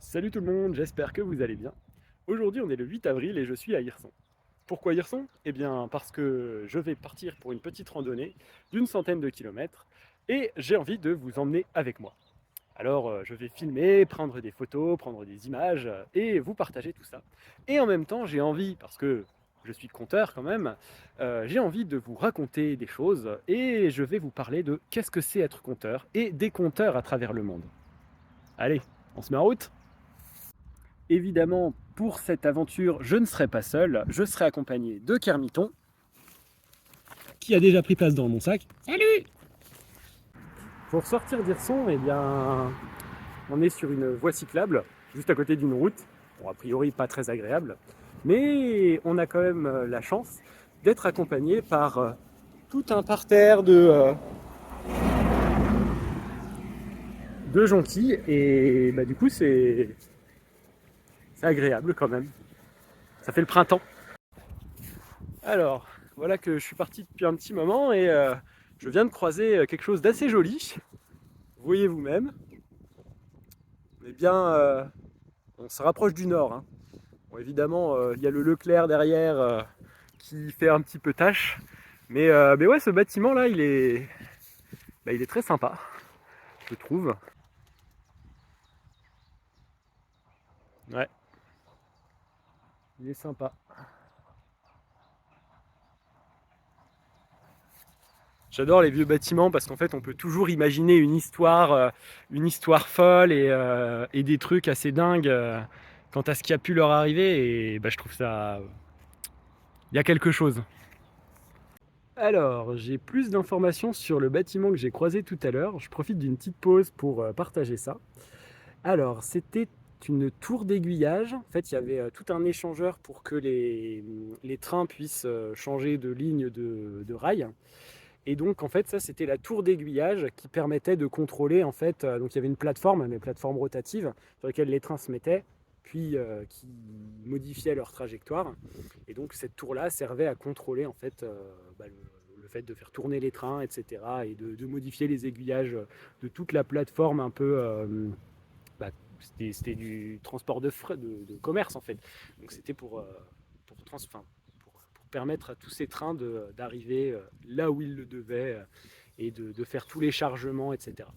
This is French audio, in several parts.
Salut tout le monde, j'espère que vous allez bien. Aujourd'hui on est le 8 avril et je suis à Hirson. Pourquoi Hirson? Eh bien parce que je vais partir pour une petite randonnée d'une centaine de kilomètres et j'ai envie de vous emmener avec moi. Alors je vais filmer, prendre des photos, prendre des images et vous partager tout ça. Et en même temps j'ai envie, parce que je suis conteur quand même, j'ai envie de vous raconter des choses et je vais vous parler de qu'est-ce que c'est être conteur et des conteurs à travers le monde. Allez, on se met en route? Évidemment, pour cette aventure, je ne serai pas seul, je serai accompagné de Kermiton, qui a déjà pris place dans mon sac. Salut! Pour sortir d'Hirson, eh bien, on est sur une voie cyclable, juste à côté d'une route, bon, a priori pas très agréable, mais on a quand même la chance d'être accompagné par tout un parterre de jonquilles, et bah, du coup c'est agréable quand même, ça fait le printemps. Alors, voilà que je suis parti depuis un petit moment et je viens de croiser quelque chose d'assez joli. Vous voyez vous-même. On est bien, on se rapproche du nord, hein. Bon, évidemment, il y a le Leclerc derrière qui fait un petit peu tâche. Mais ouais, ce bâtiment-là, il est très sympa, je trouve. Ouais, il est sympa. J'adore les vieux bâtiments parce qu'en fait, on peut toujours imaginer une histoire folle et des trucs assez dingues quant à ce qui a pu leur arriver. Et bah, je trouve ça, il y a quelque chose. Alors, j'ai plus d'informations sur le bâtiment que j'ai croisé tout à l'heure. Je profite d'une petite pause pour partager ça. Alors, c'était une tour d'aiguillage. En fait, il y avait tout un échangeur pour que les trains puissent changer de ligne de rail. Et donc, en fait, ça, c'était la tour d'aiguillage qui permettait de contrôler, en fait, donc il y avait une plateforme rotative, sur laquelle les trains se mettaient, puis qui modifiaient leur trajectoire. Et donc, cette tour-là servait à contrôler, en fait, bah, le fait de faire tourner les trains, etc., et de modifier les aiguillages de toute la plateforme un peu. Bah, c'était du transport de commerce, en fait. Donc, c'était pour permettre à tous ces trains d'arriver là où ils le devaient et de faire tous les chargements, etc.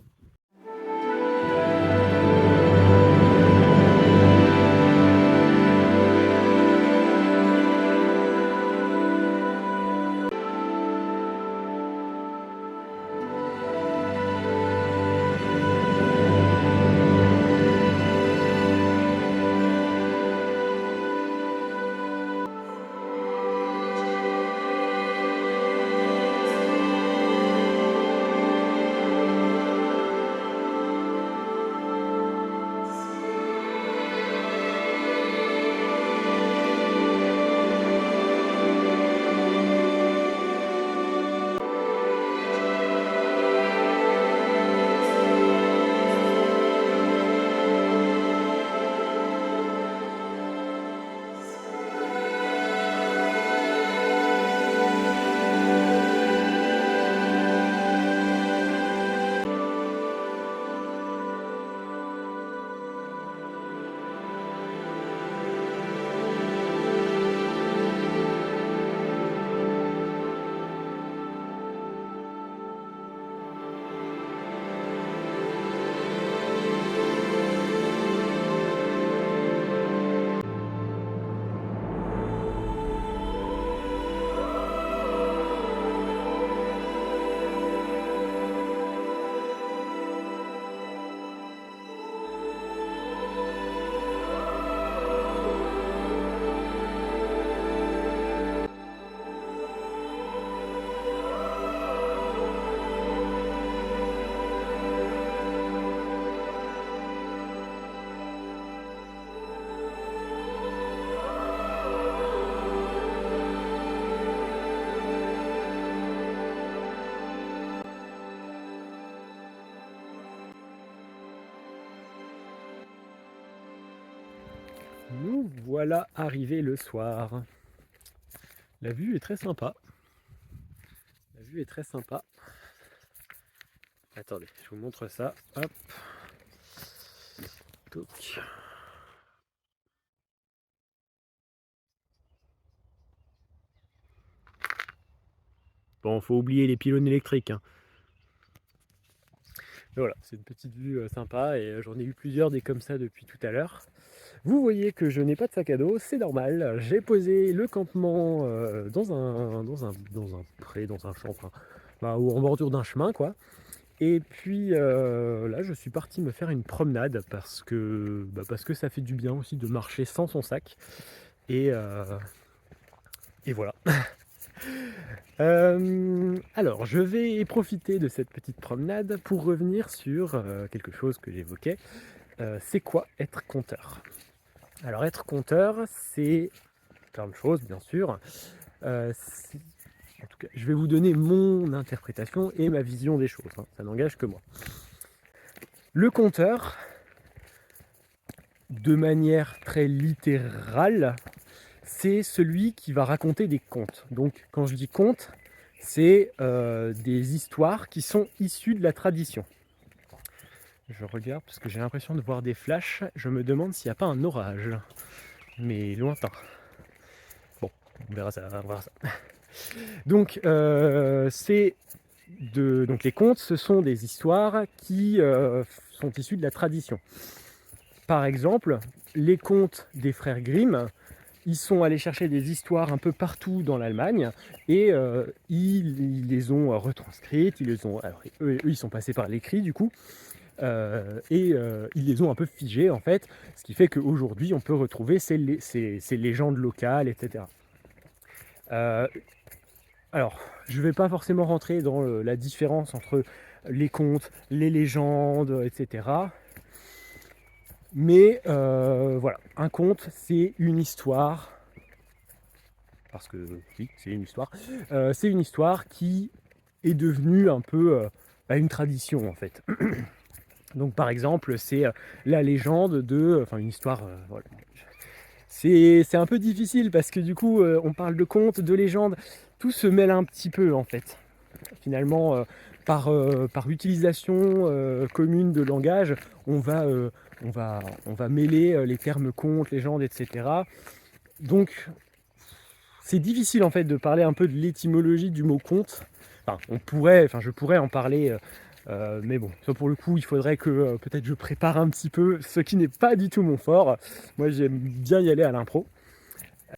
Nous voilà arrivés le soir. La vue est très sympa. La vue est très sympa. Attendez, je vous montre ça. Hop. Toc. Bon, faut oublier les pylônes électriques, hein. Mais voilà, c'est une petite vue sympa et j'en ai eu plusieurs des comme ça depuis tout à l'heure. Vous voyez que je n'ai pas de sac à dos, c'est normal. J'ai posé le campement dans un pré, dans un champ, enfin, ou en bordure d'un chemin, quoi. Et puis là, je suis parti me faire une promenade parce que ça fait du bien aussi de marcher sans son sac. Et, euh, et voilà. Alors, je vais profiter de cette petite promenade pour revenir sur quelque chose que j'évoquais. C'est quoi être conteur? Alors, être conteur, c'est plein de choses, bien sûr. En tout cas, je vais vous donner mon interprétation et ma vision des choses, hein. Ça n'engage que moi. Le conteur, de manière très littérale, c'est celui qui va raconter des contes. Donc quand je dis contes, c'est des histoires qui sont issues de la tradition. Je regarde parce que j'ai l'impression de voir des flashs. Je me demande s'il n'y a pas un orage, mais lointain. Bon, on verra ça. Donc, donc les contes, ce sont des histoires qui sont issues de la tradition. Par exemple, les contes des frères Grimm, ils sont allés chercher des histoires un peu partout dans l'Allemagne et ils les ont retranscrites, alors, eux, ils sont passés par l'écrit du coup, ils les ont un peu figées en fait, ce qui fait qu'aujourd'hui on peut retrouver ces légendes locales, etc. Alors, je ne vais pas forcément rentrer dans la différence entre les contes, les légendes, etc. Mais voilà, un conte, c'est une histoire, parce que oui, c'est une histoire qui est devenue un peu une tradition en fait. Donc par exemple, c'est la légende enfin une histoire, voilà. C'est un peu difficile parce que du coup, on parle de contes, de légendes, tout se mêle un petit peu en fait. Finalement, par utilisation commune de langage, on va mêler les termes contes, légendes, etc. Donc, c'est difficile en fait de parler un peu de l'étymologie du mot conte. Je pourrais en parler, mais bon, ça pour le coup, il faudrait que peut-être je prépare un petit peu, ce qui n'est pas du tout mon fort. Moi, j'aime bien y aller à l'impro.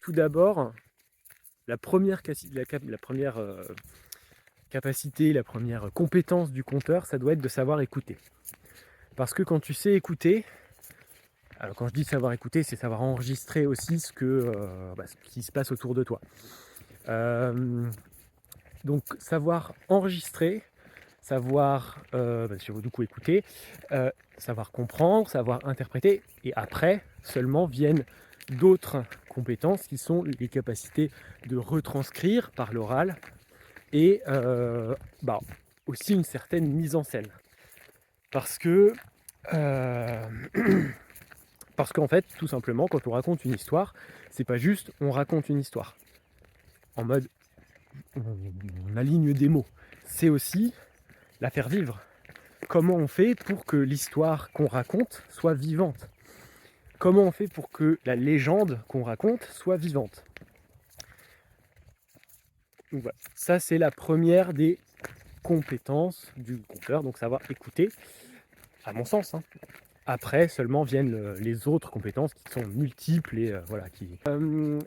Tout d'abord, la première capacité, la première compétence du conteur, ça doit être de savoir écouter. Parce que quand tu sais écouter, alors quand je dis savoir écouter, c'est savoir enregistrer aussi ce qui se passe autour de toi. Donc savoir enregistrer, savoir du coup écouter, savoir comprendre, savoir interpréter, et après seulement viennent d'autres compétences qui sont les capacités de retranscrire par l'oral et aussi une certaine mise en scène. Parce que parce qu'en fait, tout simplement, quand on raconte une histoire, c'est pas juste on raconte une histoire en mode on aligne des mots. C'est aussi la faire vivre. Comment on fait pour que l'histoire qu'on raconte soit vivante? Comment on fait pour que la légende qu'on raconte soit vivante? Donc voilà, ça c'est la première des compétences du conteur, donc savoir écouter, à mon sens, hein. Après seulement viennent les autres compétences qui sont multiples et voilà.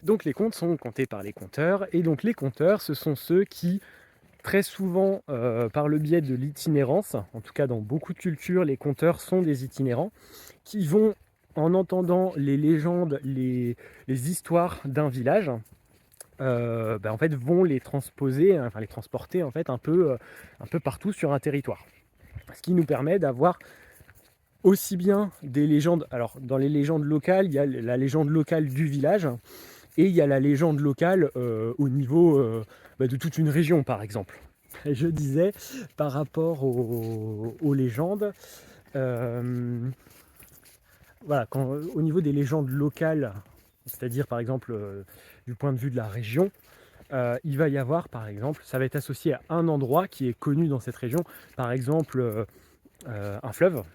Donc les contes sont contés par les conteurs, et donc les conteurs, ce sont ceux qui, très souvent, par le biais de l'itinérance, en tout cas dans beaucoup de cultures, les conteurs sont des itinérants, qui vont, en entendant les légendes, les histoires d'un village, en fait, vont les transposer, enfin les transporter en fait un peu partout sur un territoire. Ce qui nous permet d'avoir aussi bien des légendes. Alors dans les légendes locales, il y a la légende locale du village et il y a la légende locale au niveau de toute une région par exemple. Et je disais par rapport aux légendes, voilà, au niveau des légendes locales, c'est-à-dire par exemple du point de vue de la région, il va y avoir par exemple, ça va être associé à un endroit qui est connu dans cette région, par exemple un fleuve.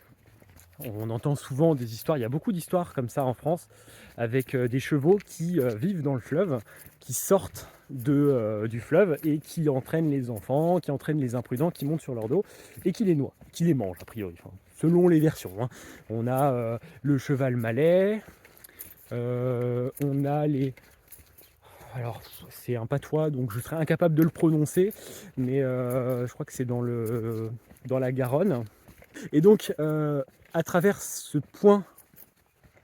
On entend souvent des histoires, il y a beaucoup d'histoires comme ça en France, avec des chevaux qui vivent dans le fleuve, qui sortent du fleuve et qui entraînent les enfants, qui entraînent les imprudents, qui montent sur leur dos et qui les noient, qui les mangent a priori, enfin, selon les versions, hein. On a le cheval malais, on a les... Alors c'est un patois, donc je serais incapable de le prononcer, mais je crois que c'est dans la Garonne. Et donc, à travers ce point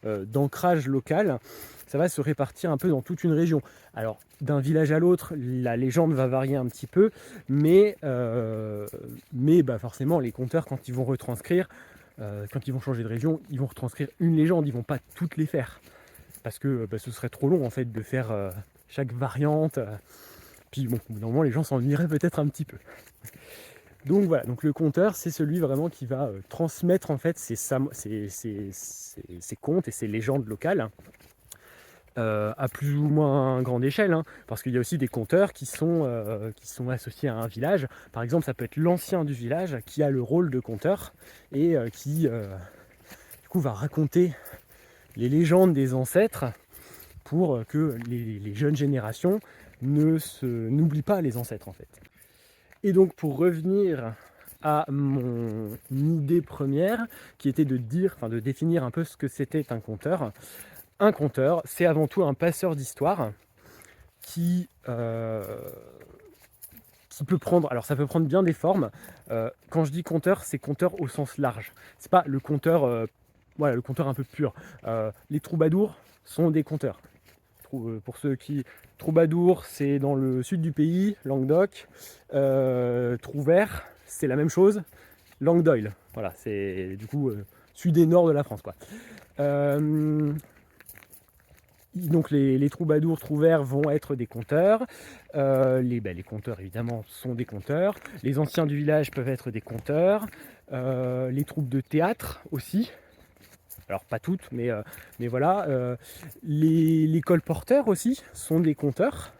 d'ancrage local, ça va se répartir un peu dans toute une région. Alors, d'un village à l'autre, la légende va varier un petit peu, mais bah forcément, les conteurs, quand ils vont retranscrire, quand ils vont changer de région, ils vont retranscrire une légende, ils vont pas toutes les faire. Parce que bah, ce serait trop long, en fait, de faire chaque variante. Puis bon, au bout d'un moment, les gens s'ennuieraient peut-être un petit peu. Donc voilà, donc le conteur, c'est celui vraiment qui va transmettre en fait ses contes et ses légendes locales à plus ou moins grande échelle, hein, parce qu'il y a aussi des conteurs qui sont associés à un village. Par exemple, ça peut être l'ancien du village qui a le rôle de conteur et qui du coup va raconter les légendes des ancêtres pour que les jeunes générations n'oublient pas les ancêtres en fait. Et donc pour revenir à mon idée première, qui était de définir un peu ce que c'était un conteur. Un conteur, c'est avant tout un passeur d'histoire qui peut prendre, alors ça peut prendre bien des formes. Quand je dis conteur, c'est conteur au sens large. C'est pas le conteur, voilà, le conteur un peu pur. Les troubadours sont des conteurs. Pour ceux qui... Troubadour, c'est dans le sud du pays, Languedoc. Trouvert, c'est la même chose, Languedoil. Voilà, c'est du coup sud et nord de la France, quoi. Donc les troubadours, trouvères vont être des conteurs. Les conteurs, évidemment, sont des conteurs. Les anciens du village peuvent être des conteurs. Les troupes de théâtre aussi. Alors pas toutes, mais voilà. Les colporteurs aussi sont des conteurs.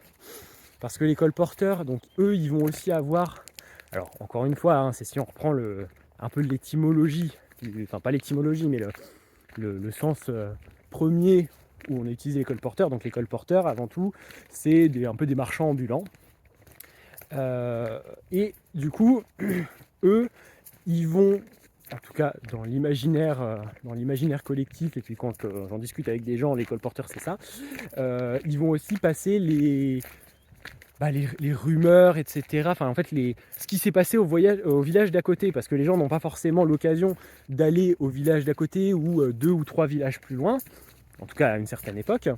Parce que les colporteurs, donc eux, ils vont aussi avoir... Alors encore une fois, hein, c'est si on reprend un peu l'étymologie, enfin pas l'étymologie, mais le sens premier où on a utilisé les colporteurs. Donc les colporteurs, avant tout, c'est un peu des marchands ambulants. Et du coup, eux, ils vont, en tout cas dans l'imaginaire collectif, et puis quand j'en discute avec des gens, les colporteurs, c'est ça, ils vont aussi passer les rumeurs, etc. Enfin, en fait, ce qui s'est passé au village d'à côté, parce que les gens n'ont pas forcément l'occasion d'aller au village d'à côté ou 2 ou 3 villages plus loin, en tout cas à une certaine époque.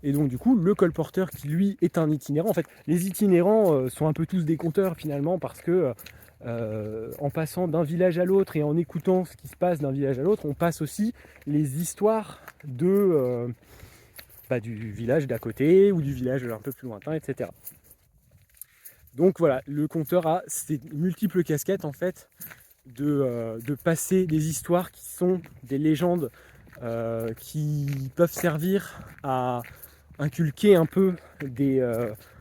Et donc du coup, le colporteur qui lui est un itinérant, en fait, les itinérants sont un peu tous des conteurs finalement, parce que en passant d'un village à l'autre et en écoutant ce qui se passe d'un village à l'autre, on passe aussi les histoires du village d'à côté ou du village un peu plus lointain, etc. Donc voilà, le conteur a ces multiples casquettes en fait de passer des histoires qui sont des légendes qui peuvent servir à inculquer un peu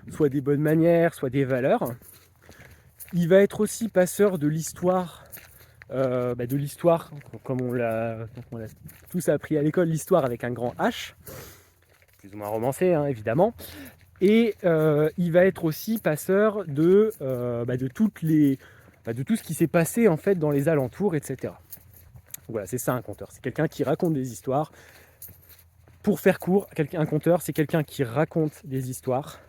soit des bonnes manières, soit des valeurs. Il va être aussi passeur de l'histoire, comme on l'a tous appris à l'école, l'histoire avec un grand H, plus ou moins romancé hein, évidemment. Et il va être aussi passeur de tout ce qui s'est passé en fait dans les alentours, etc. Voilà, c'est ça un conteur. C'est quelqu'un qui raconte des histoires. Pour faire court, un conteur, c'est quelqu'un qui raconte des histoires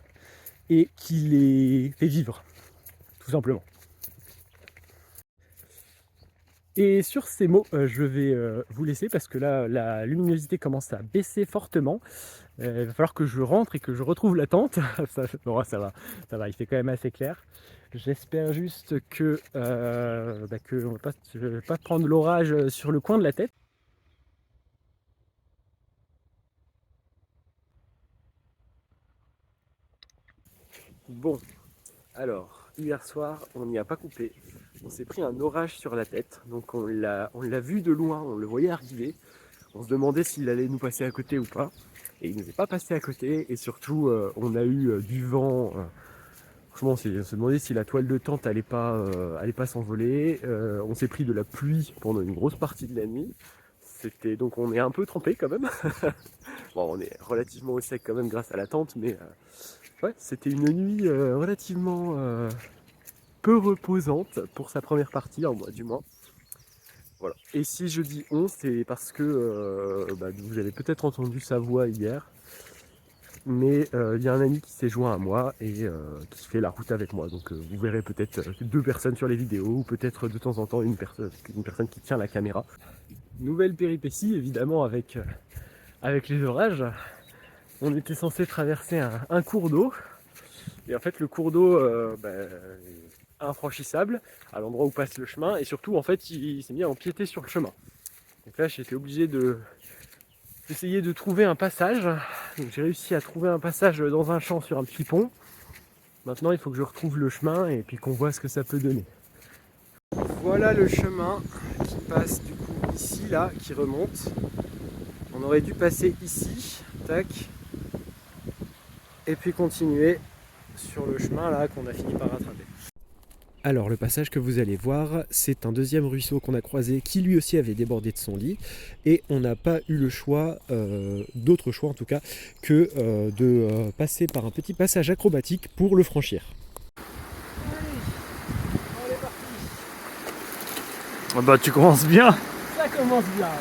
et qui les fait vivre, tout simplement. Et sur ces mots, je vais vous laisser parce que là, la luminosité commence à baisser fortement. Il va falloir que je rentre et que je retrouve la tente. Ça va, il fait quand même assez clair. J'espère juste que on ne va pas prendre l'orage sur le coin de la tête. Bon, alors, hier soir, on n'y a pas coupé. On s'est pris un orage sur la tête, donc on l'a vu de loin, on le voyait arriver. On se demandait s'il allait nous passer à côté ou pas. Et il ne nous est pas passé à côté, et surtout, on a eu du vent. Franchement, on se demandait si la toile de tente allait pas s'envoler. On s'est pris de la pluie pendant une grosse partie de la nuit. Donc on est un peu trempé quand même. Bon, on est relativement au sec quand même grâce à la tente, mais ouais, c'était une nuit relativement peu reposante pour sa première partie, en moi du moins. Voilà. Et si je dis on, c'est parce que vous avez peut-être entendu sa voix hier, mais il y a un ami qui s'est joint à moi et qui fait la route avec moi. Donc vous verrez peut-être 2 personnes sur les vidéos, ou peut-être de temps en temps une personne qui tient la caméra. Nouvelle péripétie évidemment avec les orages. On était censé traverser un cours d'eau, et en fait le cours d'eau est infranchissable à l'endroit où passe le chemin, et surtout en fait il s'est mis à empiéter sur le chemin. Donc là j'étais obligé d'essayer de trouver un passage. Donc j'ai réussi à trouver un passage dans un champ sur un petit pont. Maintenant il faut que je retrouve le chemin et puis qu'on voit ce que ça peut donner. Voilà le chemin qui passe du coup ici, là, qui remonte. On aurait dû passer ici, tac, et puis continuer sur le chemin là qu'on a fini par rattraper. Alors le passage que vous allez voir, c'est un deuxième ruisseau qu'on a croisé qui lui aussi avait débordé de son lit, et on n'a pas eu le choix, d'autre choix en tout cas, que de passer par un petit passage acrobatique pour le franchir. Allez, on est parti. Ah bah tu commences bien. Ça commence bien, ouais.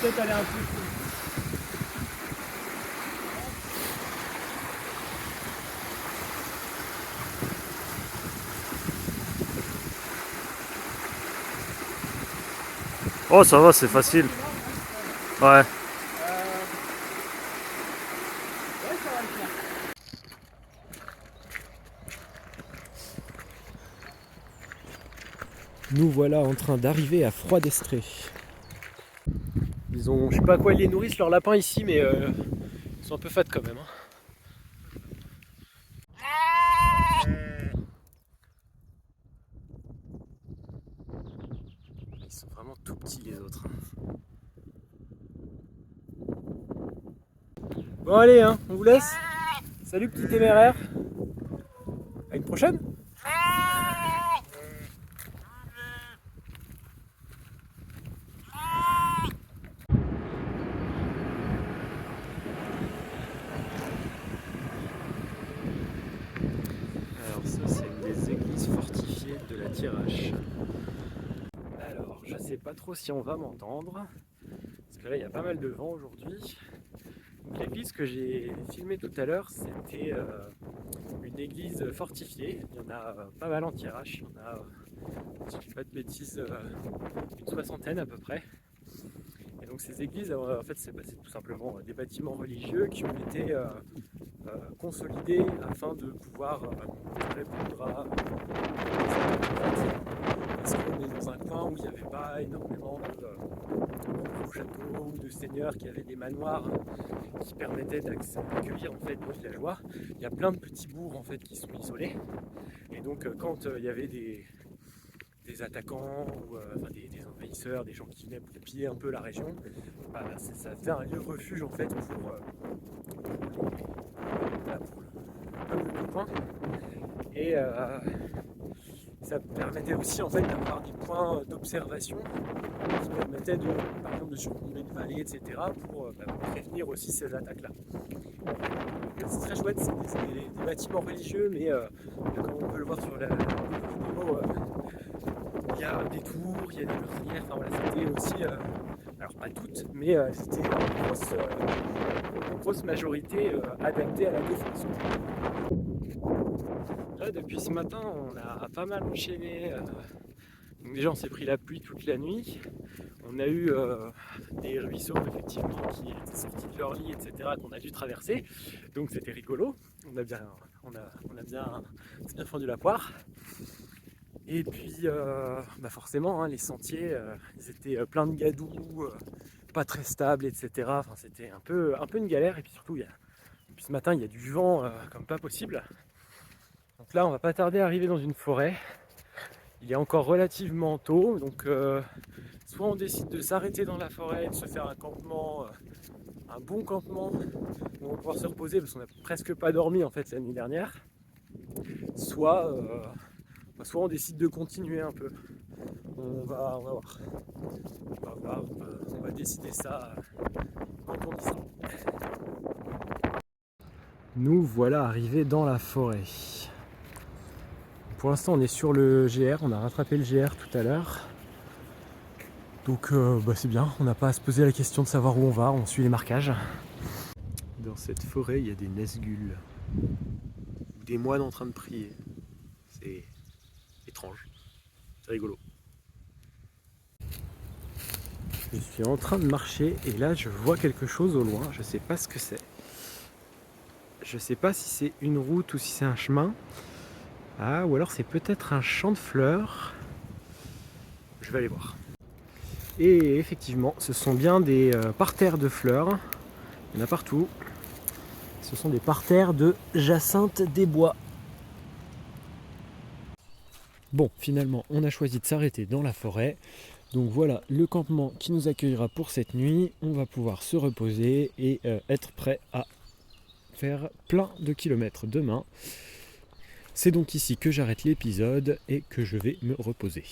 Peut-être aller un peu plus. Oh ça va, c'est facile. Ouais. Ouais, ça va le faire. Nous voilà en train d'arriver à Froid-d'Estrée. Ils ont, je sais pas à quoi ils les nourrissent leurs lapins ici, mais ils sont un peu fat quand même. Ils sont vraiment tout petits les autres. Bon allez, hein, on vous laisse. Salut petit téméraire. À une prochaine. Alors ça c'est une des églises fortifiées de la Thiérache. Alors je sais pas trop si on va m'entendre, parce que là il y a pas mal de vent aujourd'hui. L'église que j'ai filmée tout à l'heure, c'était une église fortifiée. Il y en a pas mal en Thiérache, il y en a, si je dis pas de bêtises, une soixantaine à peu près. Et donc ces églises, en fait c'est tout simplement des bâtiments religieux qui ont été consolidés afin de pouvoir répondre à parce qu'on est dans un coin où il n'y avait pas énormément de châteaux ou de seigneurs qui avaient des manoirs qui permettaient d'accueillir en fait nos villageois. Il y a plein de petits bourgs en fait qui sont isolés, et donc quand il y avait des attaquants ou enfin des envahisseurs, des gens qui venaient pour piller un peu la région, ça faisait un lieu de refuge en fait pour le peuple du coin. Et ça permettait aussi en fait d'avoir des points d'observation qui permettaient par exemple de surplomber une vallée, etc. pour prévenir aussi ces attaques-là. C'est très chouette, c'est des bâtiments religieux, mais comme on peut le voir sur la vidéo, il y a des tours, il y a des meurtrières, enfin voilà, c'était aussi, alors pas toutes, mais c'était une grosse majorité adaptée à la défense. Là, depuis ce matin, on a pas mal enchaîné. Donc déjà, on s'est pris la pluie toute la nuit. On a eu des ruisseaux effectivement qui étaient sortis de leur lit, etc., qu'on a dû traverser. Donc c'était rigolo. On a bien fendu la poire. Et puis, forcément, hein, les sentiers, ils étaient pleins de gadous, pas très stables, etc. Enfin, c'était un peu une galère. Et puis surtout, depuis ce matin, il y a du vent comme pas possible. Donc là, on va pas tarder à arriver dans une forêt. Il est encore relativement tôt, donc soit on décide de s'arrêter dans la forêt et de se faire un campement, un bon campement, où on va pouvoir se reposer parce qu'on n'a presque pas dormi en fait la nuit dernière. Soit on décide de continuer un peu. On va voir. On décider ça quand on y sera. Nous voilà arrivés dans la forêt. Pour l'instant on est sur le GR, on a rattrapé le GR tout à l'heure. Donc c'est bien, on n'a pas à se poser la question de savoir où on va, on suit les marquages. Dans cette forêt il y a des nesgules, ou des moines en train de prier. C'est étrange, c'est rigolo. Je suis en train de marcher et là je vois quelque chose au loin, je sais pas ce que c'est. Je sais pas si c'est une route ou si c'est un chemin. Ah, ou alors c'est peut-être un champ de fleurs. Je vais aller voir. Et effectivement, ce sont bien des parterres de fleurs. Il y en a partout. Ce sont des parterres de jacinthe des bois. Bon, finalement, on a choisi de s'arrêter dans la forêt. Donc voilà le campement qui nous accueillera pour cette nuit. On va pouvoir se reposer et être prêt à faire plein de kilomètres demain. C'est donc ici que j'arrête l'épisode et que je vais me reposer.